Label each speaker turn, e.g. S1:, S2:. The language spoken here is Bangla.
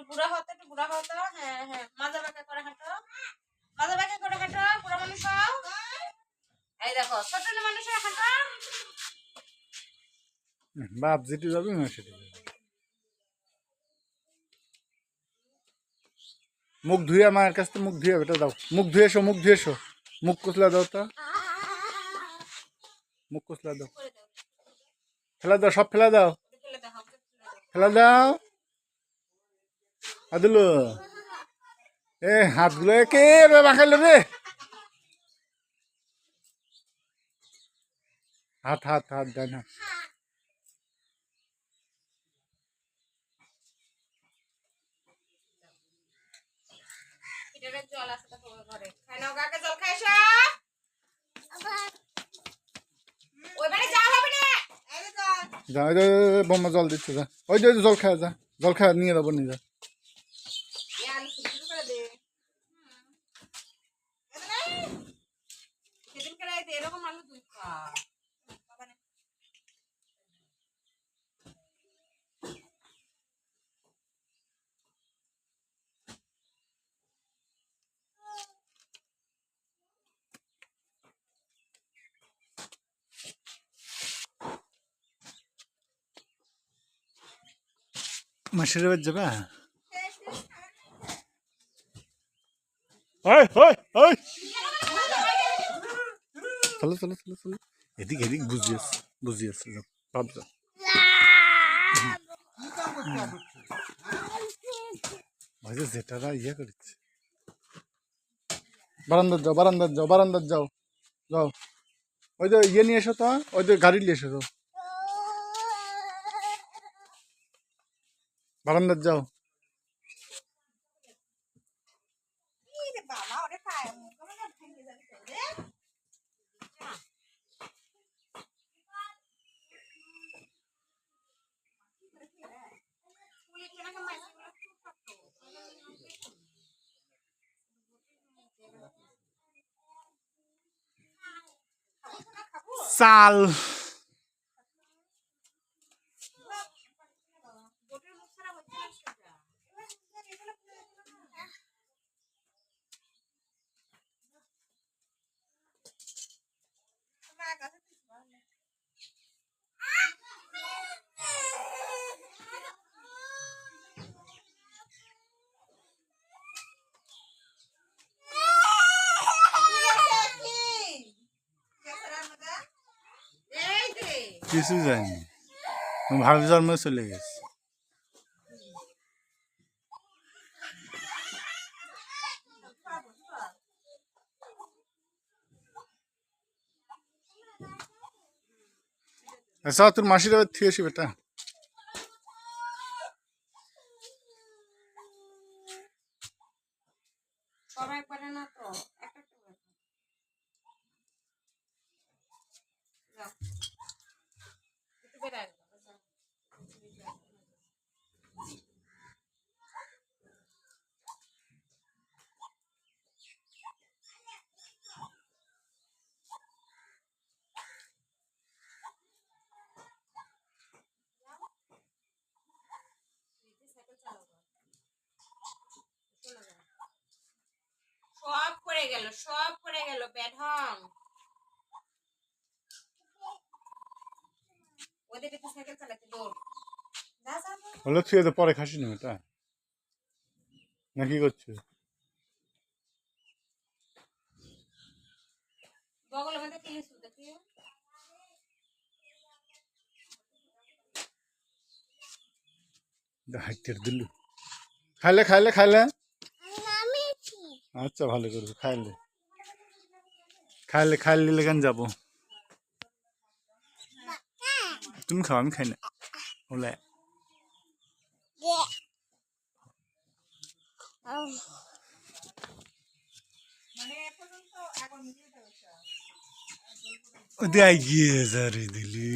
S1: বুড়া হতো একটু বুড়া হতো। হ্যাঁ হ্যাঁ, মাজা বাঁকা করে হাঁটো, মাজা বাঁকা করে হাঁটো, বুড়া মানুষ হও। এই দেখো ছোট মানুষের হাঁটো।
S2: বাপ যেটি যাবে না সেটি মুখ ধুয়ে মায়ের কাছ থেকে মুখ ধুয়ে এটা দাও, মুখ ধুয়ে এসো, মুখ ধুয়ে এসো, মুখ কুচলা দাও তো, মুখ কুচলা দাও, ফেলা দাও, সব ফেলা দাও, ফেলা দাও। আদিল এ হাতগুলো কে মাখাইলো রে, হাত হাত হাত দেয় না।
S1: জল আছে ঘরে, খাই নাও, কাকে জল খাইছো?
S2: যা ওই বোম্মা জল দিচ্ছে, যা ওই যে জল খায়, যা জল খায় নিয়ে যাবো, নিয়ে যা।
S1: এরকম আলু দুই খা।
S2: মাসির বাড়ি যাবে? ওই ওই ওই চলো চলো চলো চলো, এদিক এদিক বুঝিয়েছে বুঝিয়েছে, ভাবছো ওই যে যেটারা ইয়ে করেছে। বারান্দার যাও, বারান্দার যাও, বারান্দার যাও, যাও ওই যে ইয়ে নিয়ে এসো তো, ওই যে গাড়ি নিয়ে এসো তো, বারান্দার যাও। চাল কিছু যায়নি, ভাবি জন্ম চলে গেছে। আচ্ছা তোর মাসির আবার থেকে আসি বেটা।
S1: সব পড়ে গেল, সব পড়ে গেল, বেঢং। ওদের একটু সাইকেল চালাতে দৌড়।
S2: হলো তুই তো পরে খাসি না এটা, না কি করছিস?
S1: বগলের মধ্যে কি লিখছো দেখি?
S2: হাইটের দিলু খাইলে খাইলে খাইলে, আচ্ছা ভালো করবো, খাইলে খাইলে খাইলে লেগান যাবো। তুমি খাও, আমি খাই না বলে। ওদের গিয়ে যারে দিলি।